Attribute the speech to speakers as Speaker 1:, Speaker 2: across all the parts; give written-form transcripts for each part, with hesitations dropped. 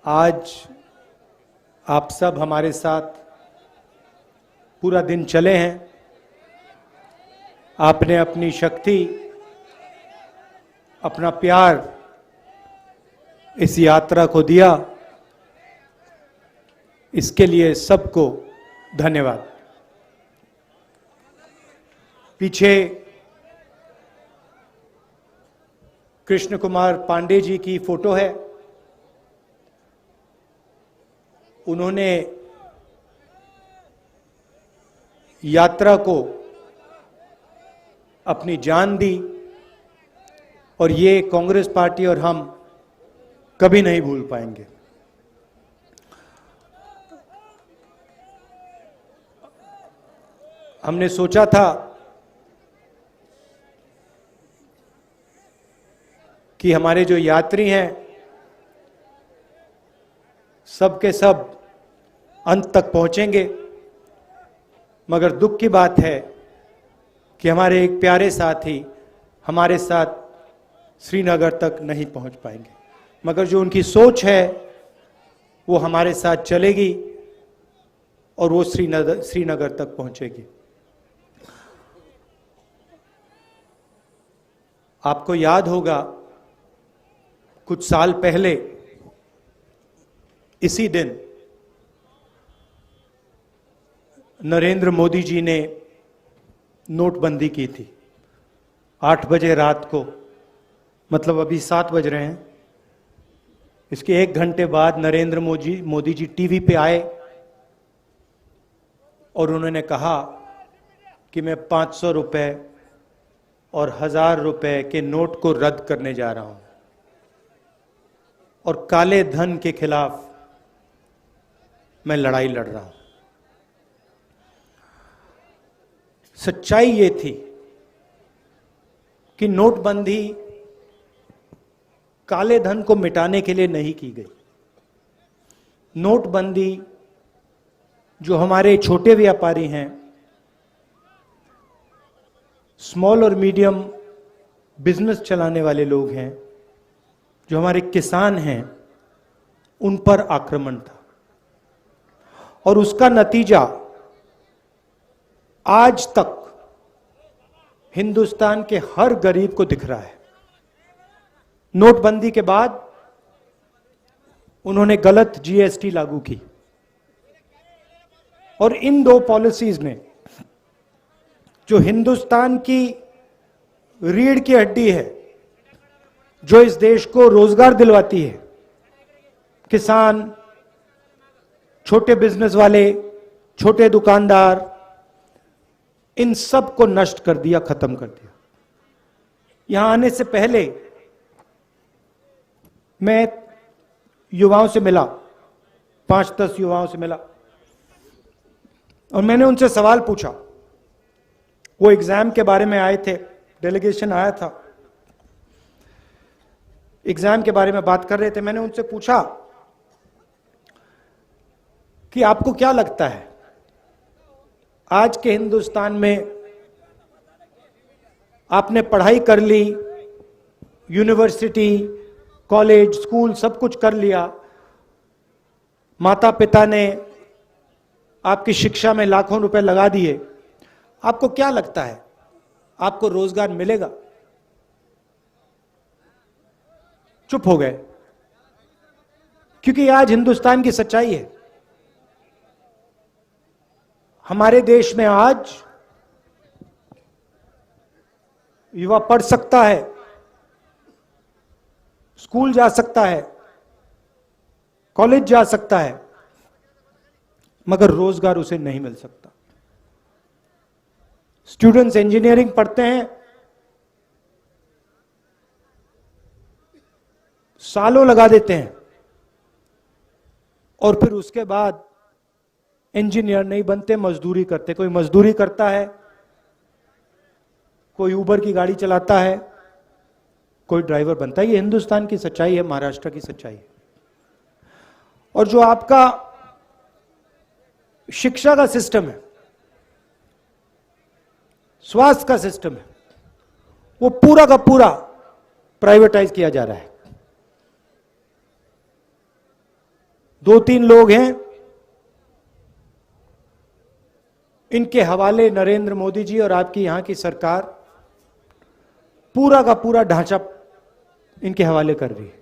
Speaker 1: आज आप सब हमारे साथ पूरा दिन चले हैं। आपने अपनी शक्ति, अपना प्यार इस यात्रा को दिया, इसके लिए सबको धन्यवाद। पीछे कृष्ण कुमार पांडे जी की फोटो है। उन्होंने यात्रा को अपनी जान दी और ये कांग्रेस पार्टी और हम कभी नहीं भूल पाएंगे। हमने सोचा था कि हमारे जो यात्री हैं सब के सब अंत तक पहुंचेंगे, मगर दुख की बात है कि हमारे एक प्यारे साथी हमारे साथ श्रीनगर तक नहीं पहुंच पाएंगे, मगर जो उनकी सोच है वो हमारे साथ चलेगी और वो श्रीनगर तक पहुंचेगी। आपको याद होगा कुछ साल पहले इसी दिन नरेंद्र मोदी जी ने नोटबंदी की थी। 8 बजे रात को, मतलब अभी 7 बज रहे हैं, इसके 1 घंटे बाद नरेंद्र मोदी जी टीवी पे आए और उन्होंने कहा कि मैं 500 रुपए और 1000 रुपए के नोट को रद्द करने जा रहा हूं और काले धन के खिलाफ मैं लड़ाई लड़ रहा हूं। सच्चाई ये थी कि नोटबंदी काले धन को मिटाने के लिए नहीं की गई। नोटबंदी जो हमारे छोटे व्यापारी हैं, स्मॉल और मीडियम बिजनेस चलाने वाले लोग हैं, जो हमारे किसान हैं, उन पर आक्रमण था और उसका नतीजा आज तक हिंदुस्तान के हर गरीब को दिख रहा है। नोटबंदी के बाद उन्होंने गलत जीएसटी लागू की और इन 2 पॉलिसीज ने, जो हिंदुस्तान की रीढ़ की हड्डी है, जो इस देश को रोजगार दिलवाती है, किसान, छोटे बिजनेस वाले, छोटे दुकानदार, इन सब को नष्ट कर दिया, खत्म कर दिया। यहां आने से पहले मैं युवाओं से मिला, 5-10 युवाओं से मिला और मैंने उनसे सवाल पूछा। वो एग्जाम के बारे में आए थे, डेलीगेशन आया था, एग्जाम के बारे में बात कर रहे थे। मैंने उनसे पूछा कि आपको क्या लगता है आज के हिंदुस्तान में, आपने पढ़ाई कर ली, यूनिवर्सिटी, कॉलेज, स्कूल सब कुछ कर लिया, माता पिता ने आपकी शिक्षा में लाखों रुपए लगा दिए, आपको क्या लगता है आपको रोजगार मिलेगा? चुप हो गए, क्योंकि आज हिंदुस्तान की सच्चाई है। हमारे देश में आज युवा पढ़ सकता है, स्कूल जा सकता है, कॉलेज जा सकता है, मगर रोजगार उसे नहीं मिल सकता। स्टूडेंट्स इंजीनियरिंग पढ़ते हैं, सालों लगा देते हैं और फिर उसके बाद इंजीनियर नहीं बनते, मजदूरी करते। कोई मजदूरी करता है, कोई उबर की गाड़ी चलाता है, कोई ड्राइवर बनता है। ये हिंदुस्तान की सच्चाई है, महाराष्ट्र की सच्चाई है। और जो आपका शिक्षा का सिस्टम है, स्वास्थ्य का सिस्टम है, वो पूरा का पूरा प्राइवेटाइज किया जा रहा है। दो तीन लोग हैं, इनके हवाले नरेंद्र मोदी जी और आपकी यहां की सरकार पूरा का पूरा ढांचा इनके हवाले कर रही है।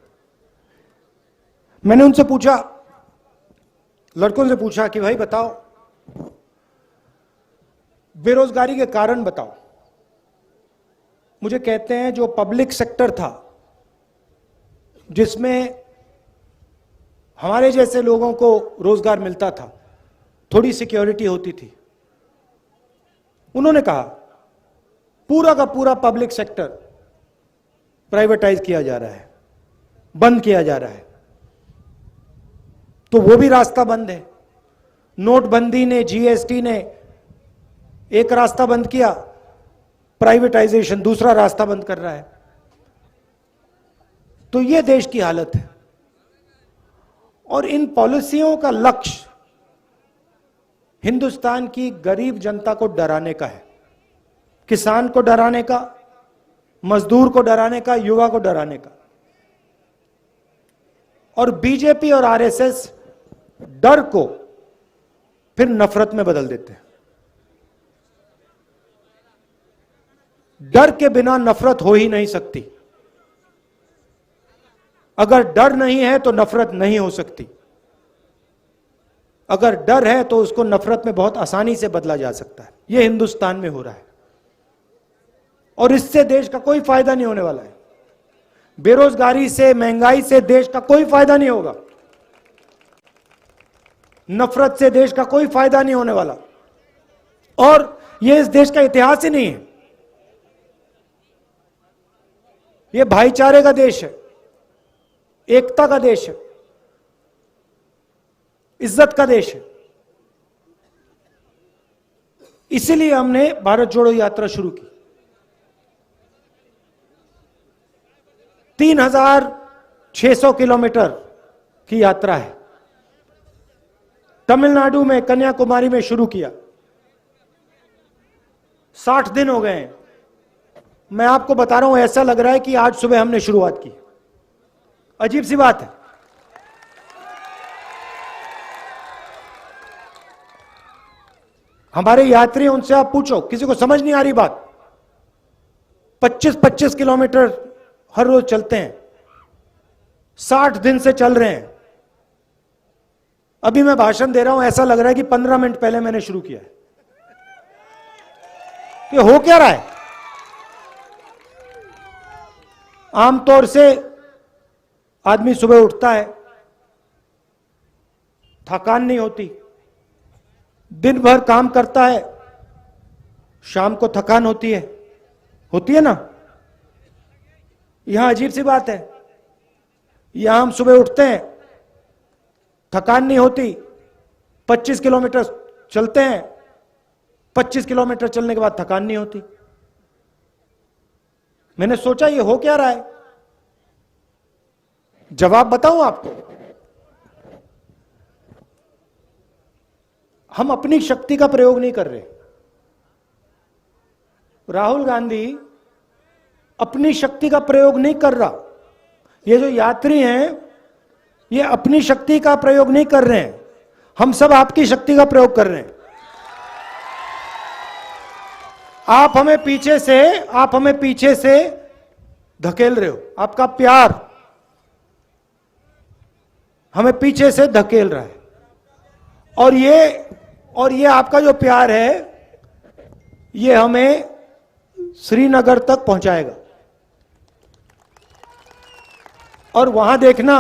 Speaker 1: मैंने उनसे पूछा, लड़कों से पूछा कि भाई बताओ, बेरोजगारी के कारण बताओ। मुझे कहते हैं जो पब्लिक सेक्टर था, जिसमें हमारे जैसे लोगों को रोजगार मिलता था, थोड़ी सिक्योरिटी होती थी, उन्होंने कहा पूरा का पूरा पब्लिक सेक्टर प्राइवेटाइज किया जा रहा है, बंद किया जा रहा है। तो वो भी रास्ता बंद है। नोटबंदी ने, जीएसटी ने एक रास्ता बंद किया, प्राइवेटाइजेशन दूसरा रास्ता बंद कर रहा है। तो ये देश की हालत है। और इन पॉलिसियों का लक्ष्य हिंदुस्तान की गरीब जनता को डराने का है, किसान को डराने का, मजदूर को डराने का, युवा को डराने का। और बीजेपी और आरएसएस डर को फिर नफरत में बदल देते हैं। डर के बिना नफरत हो ही नहीं सकती। अगर डर नहीं है तो नफरत नहीं हो सकती। अगर डर है तो उसको नफरत में बहुत आसानी से बदला जा सकता है। यह हिंदुस्तान में हो रहा है और इससे देश का कोई फायदा नहीं होने वाला है। बेरोजगारी से, महंगाई से देश का कोई फायदा नहीं होगा। नफरत से देश का कोई फायदा नहीं होने वाला। और यह इस देश का इतिहास ही नहीं है। यह भाईचारे का देश है, एकता का देश है, इज्जत का देश है। इसीलिए हमने भारत जोड़ो यात्रा शुरू की। 3600 किलोमीटर की यात्रा है। तमिलनाडु में, कन्याकुमारी में शुरू किया। 60 दिन हो गए हैं। मैं आपको बता रहा हूं, ऐसा लग रहा है कि आज सुबह हमने शुरुआत की। अजीब सी बात है। हमारे यात्री, उनसे आप पूछो, किसी को समझ नहीं आ रही बात। 25-25 किलोमीटर हर रोज चलते हैं, 60 दिन से चल रहे हैं। अभी मैं भाषण दे रहा हूं, ऐसा लग रहा है कि 15 मिनट पहले मैंने शुरू किया है। ये हो क्या रहा है? आमतौर से आदमी सुबह उठता है, थकान नहीं होती, दिन भर काम करता है, शाम को थकान होती है ना? यहां अजीब सी बात है। यहां हम सुबह उठते हैं, थकान नहीं होती, 25 किलोमीटर चलते हैं, 25 किलोमीटर चलने के बाद थकान नहीं होती। मैंने सोचा ये हो क्या रहा है? जवाब बताऊं आपको। हम अपनी शक्ति का प्रयोग नहीं कर रहे। राहुल गांधी अपनी शक्ति का प्रयोग नहीं कर रहा। ये जो यात्री हैं, ये अपनी शक्ति का प्रयोग नहीं कर रहे हैं। हम सब आपकी शक्ति का प्रयोग कर रहे हैं। आप हमें पीछे से धकेल रहे हो। आपका प्यार हमें पीछे से धकेल रहा है। और ये आपका जो प्यार है, ये हमें श्रीनगर तक पहुंचाएगा। और वहां देखना,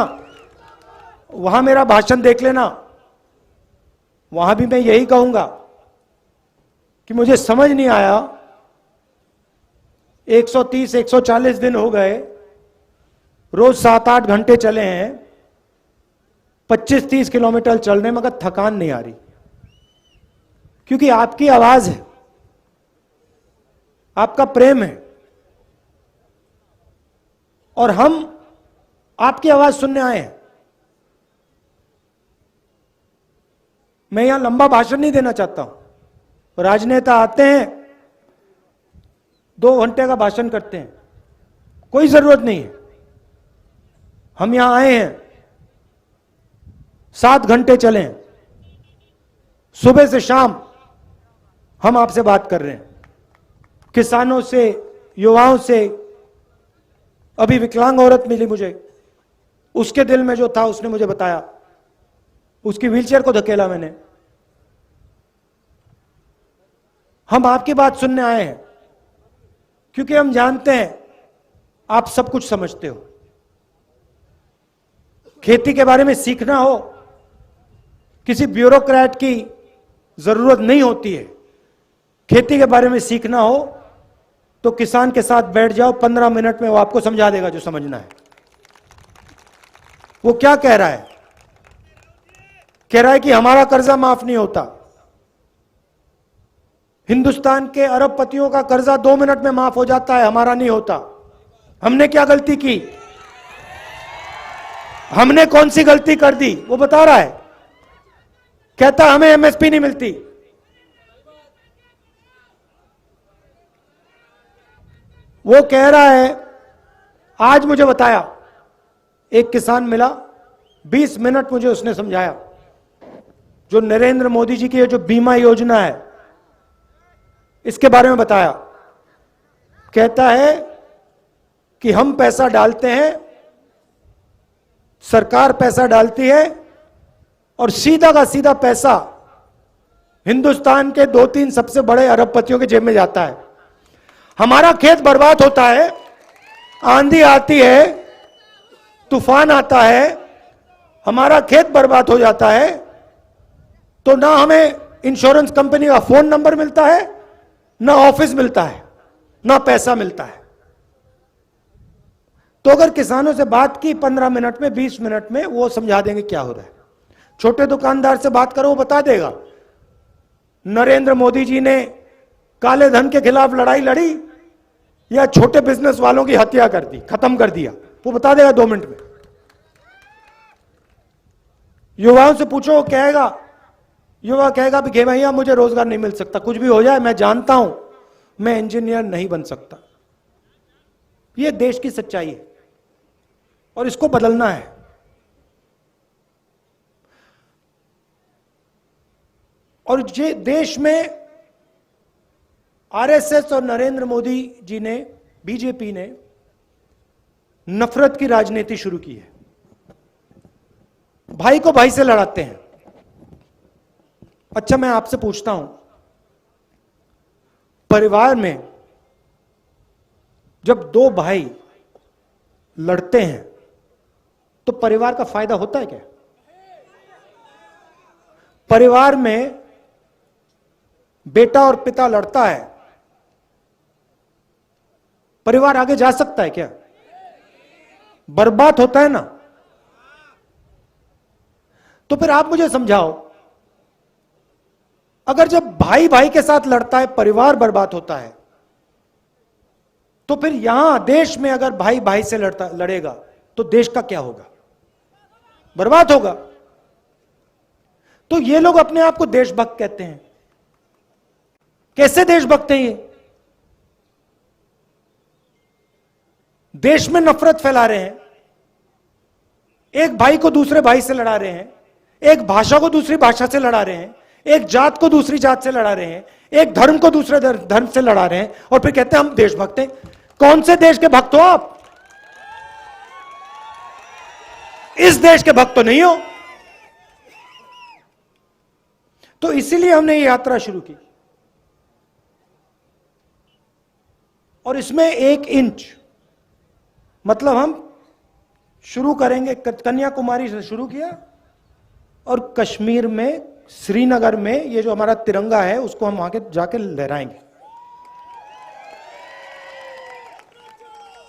Speaker 1: वहां मेरा भाषण देख लेना। वहां भी मैं यही कहूंगा कि मुझे समझ नहीं आया, 130-140 दिन हो गए, रोज 7-8 घंटे चले हैं, 25-30 किलोमीटर चलने में, मगर थकान नहीं आ रही। क्योंकि आपकी आवाज है, आपका प्रेम है, और हम आपकी आवाज सुनने आए हैं। मैं यहां लंबा भाषण नहीं देना चाहता हूं। राजनेता आते हैं, 2 घंटे का भाषण करते हैं, कोई जरूरत नहीं है। हम यहां आए हैं 7 घंटे चलें, सुबह से शाम हम आपसे बात कर रहे हैं, किसानों से, युवाओं से। अभी विकलांग औरत मिली मुझे, उसके दिल में जो था उसने मुझे बताया, उसकी व्हीलचेयर को धकेला मैंने। हम आपकी बात सुनने आए हैं क्योंकि हम जानते हैं आप सब कुछ समझते हो। खेती के बारे में सीखना हो, किसी ब्यूरोक्रेट की जरूरत नहीं होती है। खेती के बारे में सीखना हो तो किसान के साथ बैठ जाओ, 15 मिनट में वो आपको समझा देगा जो समझना है। वो क्या कह रहा है? कह रहा है कि हमारा कर्जा माफ नहीं होता। हिंदुस्तान के अरबपतियों का कर्जा 2 मिनट में माफ हो जाता है, हमारा नहीं होता। हमने क्या गलती की? हमने कौन सी गलती कर दी? वो बता रहा है, कहता हमें एमएसपी नहीं मिलती। वो कह रहा है, आज मुझे बताया, एक किसान मिला, 20 मिनट मुझे उसने समझाया, जो नरेंद्र मोदी जी की ये जो बीमा योजना है इसके बारे में बताया। कहता है कि हम पैसा डालते हैं, सरकार पैसा डालती है और सीधा का सीधा पैसा हिंदुस्तान के 2-3 सबसे बड़े अरबपतियों के जेब में जाता है। हमारा खेत बर्बाद होता है, आंधी आती है, तूफान आता है, हमारा खेत बर्बाद हो जाता है, तो ना हमें इंश्योरेंस कंपनी का फोन नंबर मिलता है, ना ऑफिस मिलता है, ना पैसा मिलता है। तो अगर किसानों से बात की 15 मिनट में, 20 मिनट में, वो समझा देंगे क्या हो रहा है। छोटे दुकानदार से बात करो, वो बता देगा नरेंद्र मोदी जी ने काले धन के खिलाफ लड़ाई लड़ी या छोटे बिजनेस वालों की हत्या कर दी, खत्म कर दिया, वो बता देगा 2 मिनट में। युवाओं से पूछो, वो कहेगा, युवा कहेगा कि भैया मुझे रोजगार नहीं मिल सकता, कुछ भी हो जाए, मैं जानता हूं मैं इंजीनियर नहीं बन सकता। यह देश की सच्चाई है और इसको बदलना है। और ये देश में आरएसएस और नरेंद्र मोदी जी ने, बीजेपी ने नफरत की राजनीति शुरू की है। भाई को भाई से लड़ाते हैं। अच्छा, मैं आपसे पूछता हूं, परिवार में जब 2 भाई लड़ते हैं तो परिवार का फायदा होता है क्या? परिवार में बेटा और पिता लड़ता है, परिवार आगे जा सकता है क्या? बर्बाद होता है ना। तो फिर आप मुझे समझाओ, अगर जब भाई भाई के साथ लड़ता है परिवार बर्बाद होता है, तो फिर यहां देश में अगर भाई भाई से लड़ेगा तो देश का क्या होगा? बर्बाद होगा। तो ये लोग अपने आप को देशभक्त कहते हैं। कैसे देशभक्त हैं ये? देश में नफरत फैला रहे हैं, एक भाई को दूसरे भाई से लड़ा रहे हैं, एक भाषा को दूसरी भाषा से लड़ा रहे हैं, एक जात को दूसरी जात से लड़ा रहे हैं, एक धर्म को दूसरे धर्म से लड़ा रहे हैं, और फिर कहते हैं हम देशभक्त हैं। कौन से देश के भक्त हो आप? इस देश के भक्त तो नहीं हो। तो इसीलिए हमने ये यात्रा शुरू की, और इसमें 1 इंच, मतलब हम शुरू करेंगे, कन्याकुमारी से शुरू किया और कश्मीर में, श्रीनगर में ये जो हमारा तिरंगा है उसको हम वहां के जाके लहराएंगे।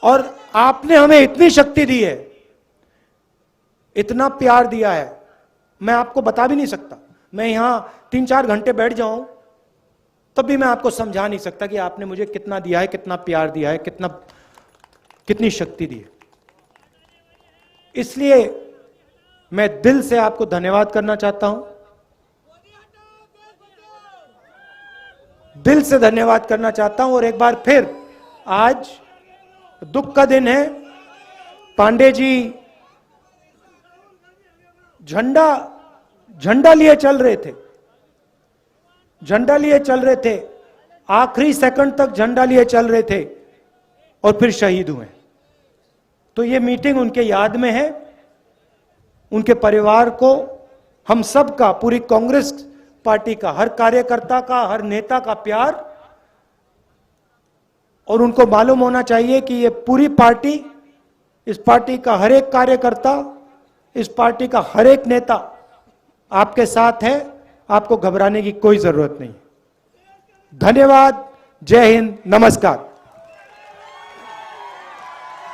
Speaker 1: और आपने हमें इतनी शक्ति दी है, इतना प्यार दिया है, मैं आपको बता भी नहीं सकता। मैं यहां 3-4 घंटे बैठ जाऊं तब भी मैं आपको समझा नहीं सकता कि आपने मुझे कितना दिया है, कितना प्यार दिया है, कितनी शक्ति दी है। इसलिए मैं दिल से आपको धन्यवाद करना चाहता हूं, दिल से धन्यवाद करना चाहता हूं। और एक बार फिर आज दुख का दिन है। पांडे जी झंडा झंडा लिए चल रहे थे, झंडा लिए चल रहे थे, आखिरी सेकंड तक झंडा लिए चल रहे थे और फिर शहीद हुए। तो ये मीटिंग उनके याद में है। उनके परिवार को, हम सब का, पूरी कांग्रेस पार्टी का, हर कार्यकर्ता का, हर नेता का प्यार, और उनको मालूम होना चाहिए कि ये पूरी पार्टी, इस पार्टी का हर एक कार्यकर्ता, इस पार्टी का हर एक नेता आपके साथ है। आपको घबराने की कोई जरूरत नहीं। धन्यवाद। जय हिंद। नमस्कार।